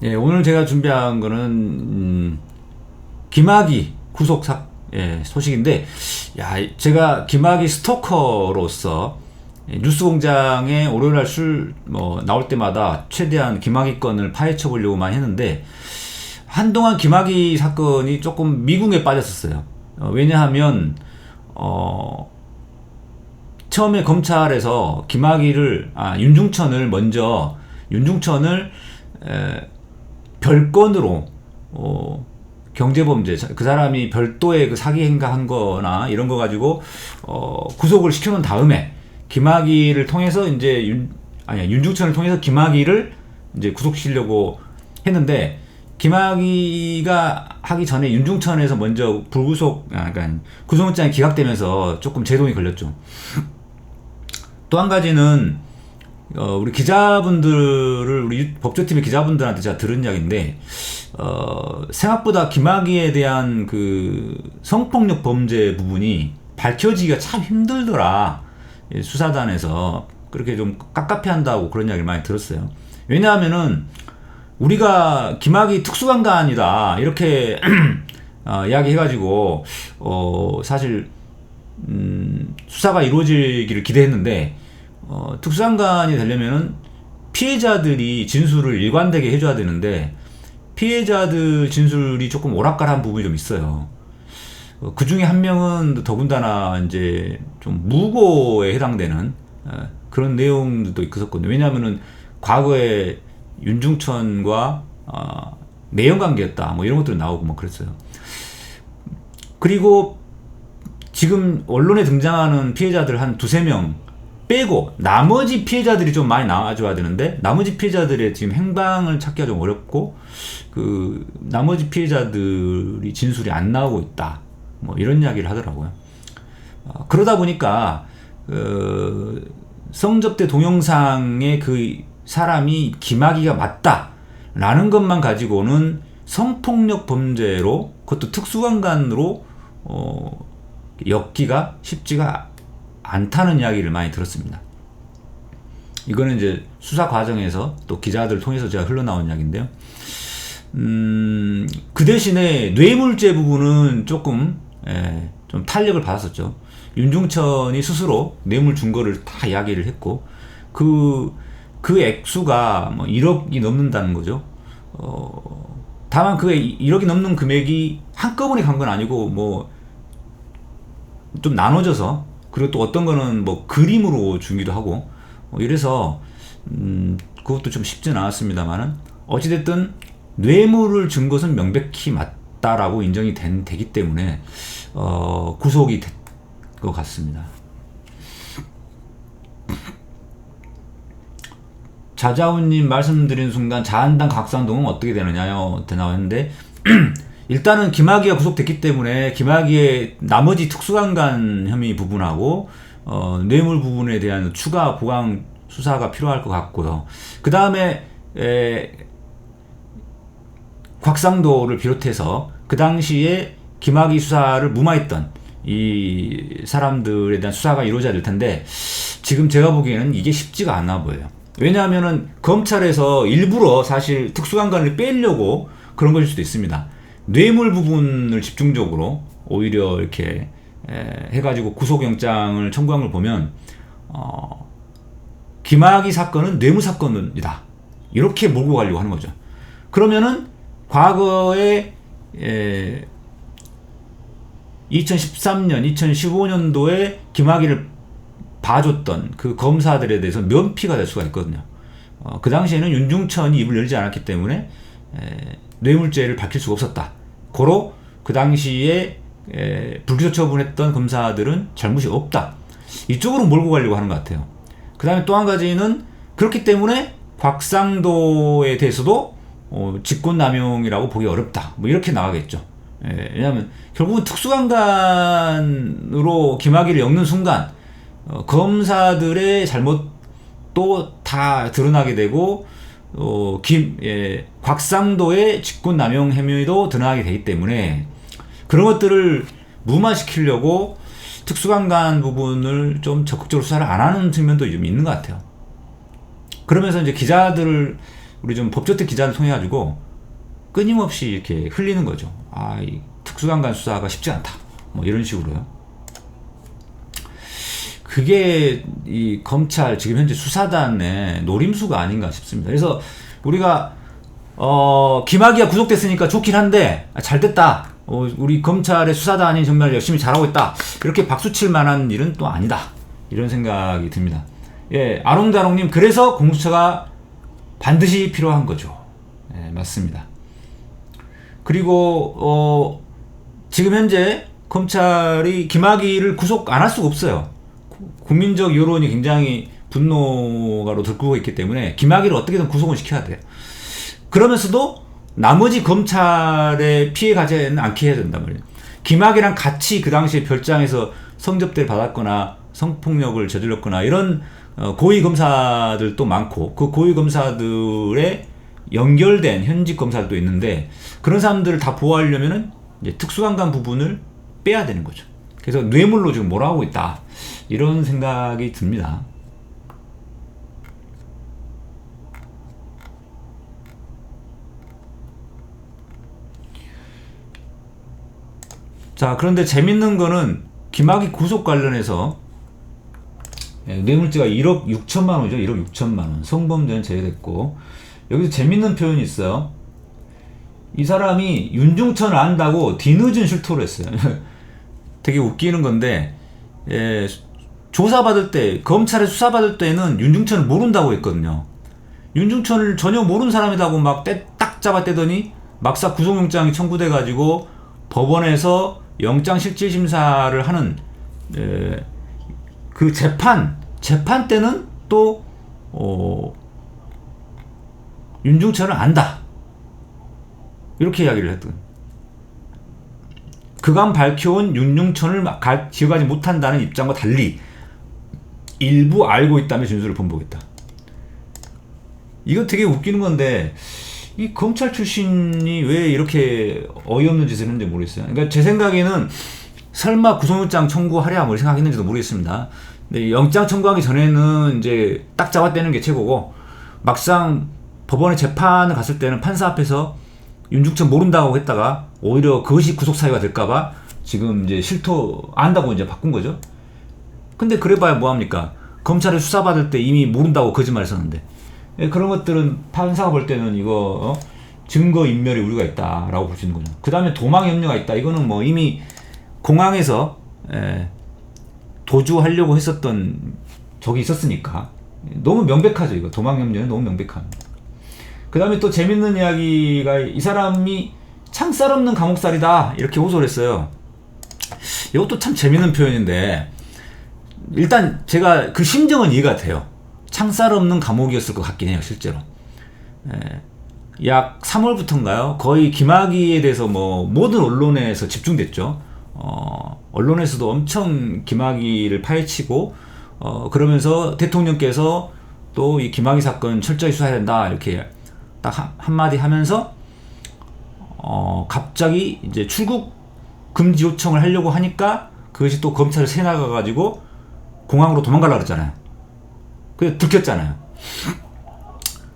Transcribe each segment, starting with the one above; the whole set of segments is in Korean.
예, 오늘 제가 준비한 거는 김학의 구속 소식인데, 야, 제가 김학의 스토커로서 뉴스공장에 월요일날 나올 때마다 최대한 김학의 건을 파헤쳐 보려고 많이 했는데, 한동안 김학의 사건이 조금 미궁에 빠졌었어요. 왜냐하면 처음에 검찰에서 윤중천을 별건으로 경제범죄, 그 사람이 별도의 그 사기 행각한 거나 이런 거 가지고 구속을 시켜놓은 다음에 김학의를 통해서 이제 윤중천을 통해서 김학의를 이제 구속시키려고 했는데, 김학의가 하기 전에 윤중천에서 먼저 그러니까 구속영장이 기각되면서 조금 제동이 걸렸죠. 또 한 가지는 우리 법조팀의 기자분들한테 제가 들은 이야기인데, 생각보다 김학의에 대한 그 성폭력 범죄 부분이 밝혀지기가 참 힘들더라. 수사단에서 그렇게 좀 깝깝해 한다고 그런 이야기를 많이 들었어요. 왜냐하면은 우리가 김학의 특수강간이다 이렇게 이야기해가지고 사실 수사가 이루어지기를 기대했는데, 특수강간이 되려면은 피해자들이 진술을 일관되게 해줘야 되는데, 피해자들 진술이 조금 오락가락한 부분이 좀 있어요. 그 중에 한 명은 더군다나 이제 좀 무고에 해당되는 그런 내용도 있었거든요. 왜냐하면은 과거에 윤중천과 내연 관계였다 뭐 이런 것들이 나오고 뭐 그랬어요. 그리고 지금 언론에 등장하는 피해자들 한 두세 명 빼고 나머지 피해자들이 좀 많이 나와줘야 되는데, 나머지 피해자들의 지금 행방을 찾기가 좀 어렵고, 그 나머지 피해자들이 진술이 안 나오고 있다 뭐 이런 이야기를 하더라고요. 그러다 보니까 성접대 동영상의 그 사람이 김학의가 맞다라는 것만 가지고는 성폭력 범죄로, 그것도 특수강간으로 엮기가 쉽지가 않다는 이야기를 많이 들었습니다. 이거는 이제 수사 과정에서 또 기자들을 통해서 제가 흘러나온 이야기인데요. 그 대신에 뇌물죄 부분은 조금 좀 탄력을 받았었죠. 윤중천이 스스로 뇌물 준 거를 다 이야기를 했고, 그 액수가 뭐 1억이 넘는다는 거죠. 다만 그 1억이 넘는 금액이 한꺼번에 간 건 아니고 뭐 좀 나눠져서, 그리고 또 어떤 거는 뭐 그림으로 주기도 하고 이래서 그것도 좀 쉽진 않았습니다만은, 어찌됐든 뇌물을 준 것은 명백히 맞다라고 인정이 되기 때문에 구속이 된 것 같습니다. 자자훈님 말씀드린 순간 자한당 각산동은 어떻게 되느냐요? 나왔는데 일단은 김학의가 구속됐기 때문에 김학의의 나머지 특수강간 혐의 부분하고 뇌물 부분에 대한 추가 보강 수사가 필요할 것 같고요. 그 다음에 곽상도를 비롯해서 그 당시에 김학의 수사를 무마했던 이 사람들에 대한 수사가 이루어져야 될 텐데, 지금 제가 보기에는 이게 쉽지가 않아 보여요. 왜냐하면은 검찰에서 일부러 사실 특수강간을 빼려고 그런 것일 수도 있습니다. 뇌물 부분을 집중적으로 오히려 이렇게 해가지고 구속영장을 청구한 걸 보면 김학의 사건은 뇌물 사건이다 이렇게 몰고 가려고 하는 거죠. 그러면은 과거에 2013년, 2015년도에 김학의를 봐줬던 그 검사들에 대해서 면피가 될 수가 있거든요. 그 당시에는 윤중천이 입을 열지 않았기 때문에 뇌물죄를 밝힐 수가 없었다. 고로 그 당시에 불기소 처분했던 검사들은 잘못이 없다. 이쪽으로 몰고 가려고 하는 것 같아요. 그 다음에 또 한 가지는, 그렇기 때문에 곽상도에 대해서도 직권남용이라고 보기 어렵다. 뭐 이렇게 나가겠죠. 왜냐하면 결국은 특수강간으로 김학의를 엮는 순간 검사들의 잘못도 다 드러나게 되고, 곽상도의 직권남용 혐의도 드러나게 되기 때문에 그런 것들을 무마시키려고 특수강간 부분을 좀 적극적으로 수사를 안 하는 측면도 좀 있는 것 같아요. 그러면서 이제 기자들을 우리 좀 법조특 기자를 통해 가지고 끊임없이 이렇게 흘리는 거죠. 이 특수강간 수사가 쉽지 않다. 뭐 이런 식으로요. 그게 이 검찰 지금 현재 수사단의 노림수가 아닌가 싶습니다. 그래서 우리가 김학의가 구속됐으니까 좋긴 한데 잘 됐다. 우리 검찰의 수사단이 정말 열심히 잘하고 있다. 이렇게 박수칠 만한 일은 또 아니다. 이런 생각이 듭니다. 예, 아롱다롱님, 그래서 공수처가 반드시 필요한 거죠. 예, 맞습니다. 그리고 지금 현재 검찰이 김학의를 구속 안 할 수가 없어요. 국민적 여론이 굉장히 분노가로 들끓고 있기 때문에 김학의를 어떻게든 구속을 시켜야 돼요. 그러면서도 나머지 검찰에 피해 가지는 않게 해야 된단 말이에요. 김학의랑 같이 그 당시에 별장에서 성접대를 받았거나 성폭력을 저질렀거나 이런 고위 검사들도 많고, 그 고위 검사들의 연결된 현직 검사들도 있는데, 그런 사람들을 다 보호하려면은 이제 특수강간 부분을 빼야 되는 거죠. 그래서 뇌물로 지금 몰아오고 있다, 이런 생각이 듭니다. 자, 그런데 재밌는 거는 김학의 구속 관련해서 뇌물죄가 1억 6천만 원이죠. 1억 6천만 원. 성범죄는 제외됐고, 여기서 재밌는 표현이 있어요. 이 사람이 윤중천을 안다고 뒤늦은 실토를 했어요. 되게 웃기는 건데, 조사받을 때, 검찰에 수사받을 때는 윤중천을 모른다고 했거든요. 윤중천을 전혀 모르는 사람이라고 막 딱 잡아떼더니 막상 구속영장이 청구돼가지고 법원에서 영장실질심사를 하는 그 재판 때는 또 윤중천을 안다, 이렇게 이야기를 했던. 그간 밝혀온 윤중천을 기억하지 못한다는 입장과 달리 일부 알고 있다며 진술을 번복했다. 이거 되게 웃기는 건데, 이 검찰 출신이 왜 이렇게 어이없는 짓을 했는지 모르겠어요. 그러니까 제 생각에는 설마 구속영장 청구하랴 뭐 생각했는지도 모르겠습니다. 근데 영장 청구하기 전에는 이제 딱 잡아떼는 게 최고고, 막상 법원에 재판을 갔을 때는 판사 앞에서 윤중천 모른다고 했다가 오히려 그것이 구속 사유가 될까봐 지금 이제 실토 안다고 이제 바꾼 거죠. 근데 그래봐야 뭐합니까? 검찰에 수사받을 때 이미 모른다고 거짓말 했었는데. 그런 것들은 판사가 볼 때는 이거 증거인멸의 우려가 있다라고 볼 수 있는 거죠. 그 다음에 도망 염려가 있다. 이거는 뭐 이미 공항에서 도주하려고 했었던 적이 있었으니까 너무 명백하죠. 이거 도망 염려는 너무 명백합니다. 그 다음에 또 재밌는 이야기가, 이 사람이 창살 없는 감옥살이다, 이렇게 호소를 했어요. 이것도 참 재밌는 표현인데, 일단 제가 그 심정은 이해가 돼요. 창살 없는 감옥이었을 것 같긴 해요, 실제로. 약 3월부터인가요? 거의 김학의에 대해서 뭐 모든 언론에서 집중됐죠. 언론에서도 엄청 김학의를 파헤치고, 그러면서 대통령께서 또 이 김학의 사건 철저히 수사해야 된다, 이렇게 딱 한마디 하면서, 갑자기 이제 출국 금지 요청을 하려고 하니까 그것이 또 검찰을 새 나가가지고 공항으로 도망가려고 그랬잖아요. 그래서 들켰잖아요.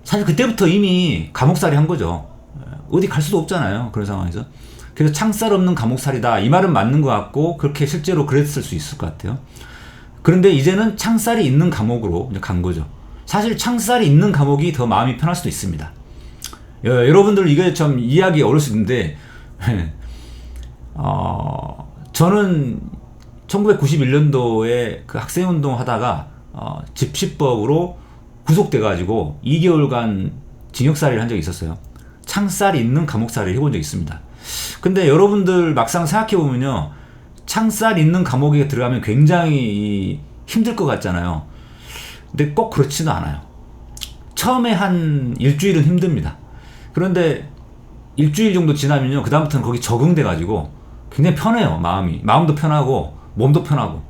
사실 그때부터 이미 감옥살이 한 거죠. 어디 갈 수도 없잖아요, 그런 상황에서. 그래서 창살 없는 감옥살이다, 이 말은 맞는 것 같고, 그렇게 실제로 그랬을 수 있을 것 같아요. 그런데 이제는 창살이 있는 감옥으로 이제 간 거죠. 사실 창살이 있는 감옥이 더 마음이 편할 수도 있습니다. 여러분들 이게 참 이해하기 어려울 수 있는데, 저는 1991년도에 그 학생운동 하다가 집시법으로 구속돼가지고 2개월간 징역살이를 한 적이 있었어요. 창살이 있는 감옥살이를 해본 적이 있습니다. 근데 여러분들 막상 생각해보면요, 창살 있는 감옥에 들어가면 굉장히 힘들 것 같잖아요. 근데 꼭 그렇지는 않아요. 처음에 한 일주일은 힘듭니다. 그런데 일주일 정도 지나면요, 그 다음부터는 거기 적응돼가지고 굉장히 편해요. 마음도 편하고 몸도 편하고.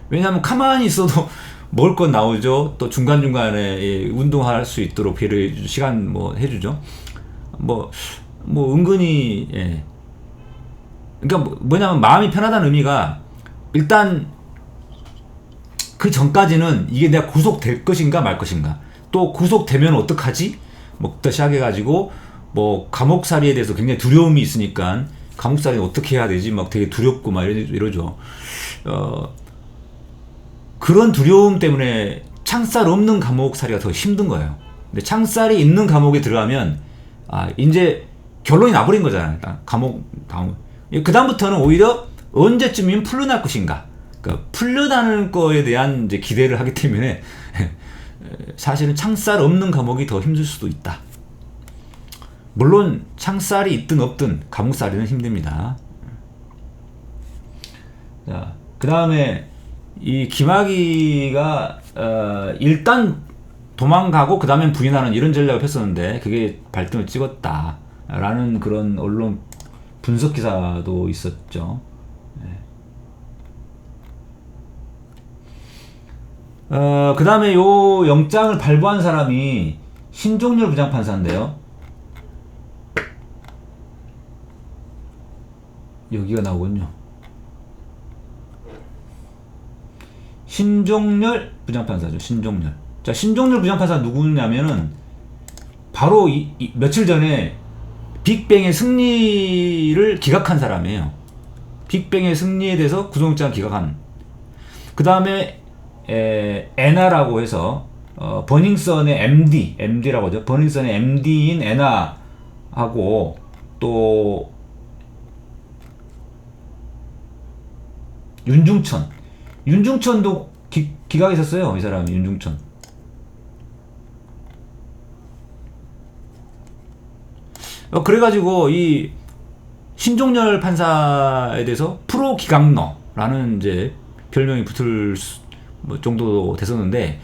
왜냐하면 가만히 있어도 먹을 건 나오죠. 또 중간중간에 운동할 수 있도록 배려 시간 뭐 해주죠. 뭐 은근히, 그러니까 뭐냐면 마음이 편하다는 의미가, 일단 그 전까지는 이게 내가 구속될 것인가 말 것인가, 또 구속되면 어떡하지, 뭐부터 시작해가지고 뭐 감옥살이에 대해서 굉장히 두려움이 있으니까 감옥살이 어떻게 해야 되지? 막 되게 두렵고 막 이러죠. 그런 두려움 때문에 창살 없는 감옥살이가 더 힘든 거예요. 근데 창살이 있는 감옥에 들어가면 이제 결론이 나버린 거잖아요. 감옥 그 다음부터는 오히려 언제쯤이면 풀려날 것인가. 그러니까 풀려나는 거에 대한 이제 기대를 하기 때문에 사실은 창살 없는 감옥이 더 힘들 수도 있다. 물론 창살이 있든 없든 감옥살이는 힘듭니다. 자, 그 다음에 이 김학의가 일단 도망가고 그 다음엔 부인하는 이런 전략을 폈었는데 그게 발등을 찍었다라는 그런 언론 분석 기사도 있었죠. 그 다음에 요 영장을 발부한 사람이 신종렬 부장판사인데요. 여기가 나오군요. 신종렬 부장판사죠. 신종렬. 자, 신종렬 부장판사 누구냐면은 바로 며칠 전에 빅뱅의 승리를 기각한 사람이에요. 빅뱅의 승리에 대해서 구속영장 기각한. 그 다음에 애나라고 해서 버닝썬의 MD라고 하죠. 버닝썬의 MD인 애나하고 또 윤중천도 기각했었어요. 이 사람이 윤중천. 그래가지고 이 신종렬 판사에 대해서 프로 기각러라는 이제 별명이 붙을 정도 됐었는데,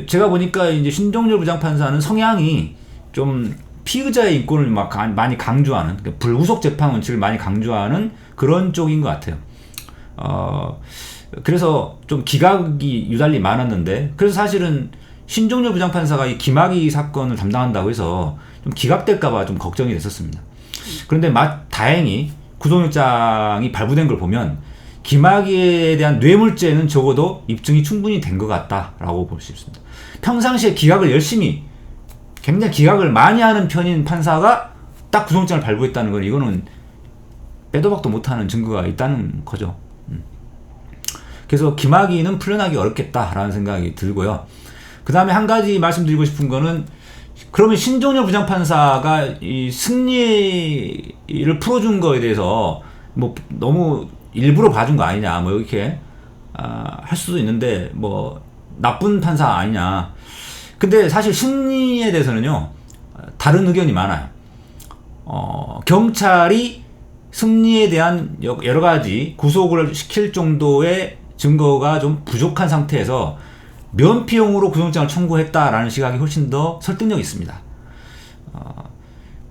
제가 보니까 이제 신종렬 부장판사는 성향이 좀 피의자의 인권을 많이 강조하는, 그러니까 불구속 재판 원칙을 많이 강조하는 그런 쪽인 것 같아요. 그래서 좀 기각이 유달리 많았는데, 그래서 사실은 신종렬 부장판사가 이 김학의 사건을 담당한다고 해서 좀 기각될까봐 좀 걱정이 됐었습니다. 그런데 다행히 구속영장이 발부된 걸 보면 김학의에 대한 뇌물죄는 적어도 입증이 충분히 된 것 같다라고 볼 수 있습니다. 평상시에 굉장히 기각을 많이 하는 편인 판사가 딱 구속영장을 발부했다는 건 이거는 빼도 박도 못하는 증거가 있다는 거죠. 그래서 김학의는 풀려나기 어렵겠다라는 생각이 들고요. 그 다음에 한 가지 말씀드리고 싶은 거는, 그러면 신종렬 부장판사가 이 승리를 풀어준 거에 대해서 뭐 너무 일부러 봐준 거 아니냐, 뭐 이렇게 할 수도 있는데, 뭐 나쁜 판사 아니냐. 근데 사실 승리에 대해서는요, 다른 의견이 많아요. 경찰이 승리에 대한 여러 가지 구속을 시킬 정도의 증거가 좀 부족한 상태에서 면피용으로 구속영장을 청구했다라는 시각이 훨씬 더 설득력이 있습니다.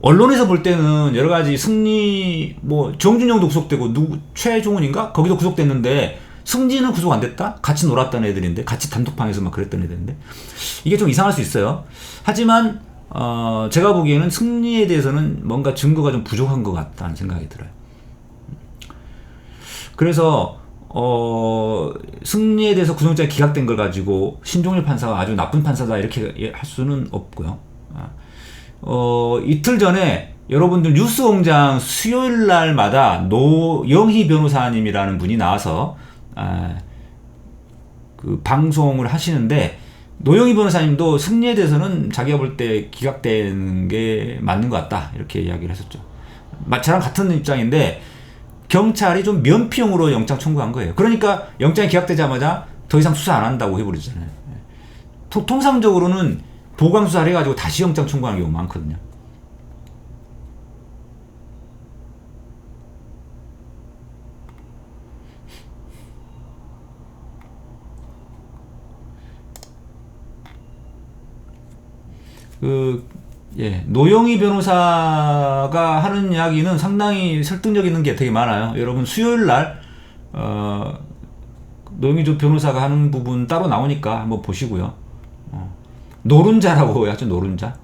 언론에서 볼 때는 여러 가지 승리, 뭐 정준영도 구속되고 최종훈인가? 거기도 구속됐는데 승진은 구속 안 됐다? 같이 놀았던 애들인데, 같이 단톡방에서 막 그랬던 애들인데, 이게 좀 이상할 수 있어요. 하지만 제가 보기에는 승리에 대해서는 뭔가 증거가 좀 부족한 것 같다는 생각이 들어요. 그래서 승리에 대해서 구속영장이 기각된 걸 가지고 신종렬 판사가 아주 나쁜 판사다 이렇게 할 수는 없고요. 이틀 전에 여러분들 뉴스공장 수요일 날마다 노영희 변호사님이라는 분이 나와서 그 방송을 하시는데, 노영희 변호사님도 승리에 대해서는 자기가 볼 때 기각되는 게 맞는 것 같다 이렇게 이야기를 했었죠. 저랑 같은 입장인데, 경찰이 좀 면피용으로 영장 청구한 거예요. 그러니까 영장이 기각되자마자 더 이상 수사 안 한다고 해버리잖아요. 통상적으로는 보강 수사를 해가지고 다시 영장 청구하는 경우가 많거든요. 노영희 변호사가 하는 이야기는 상당히 설득력 있는 게 되게 많아요. 여러분 수요일 날 노영희 변호사가 하는 부분 따로 나오니까 한번 보시고요. 노른자라고 하죠. 노른자.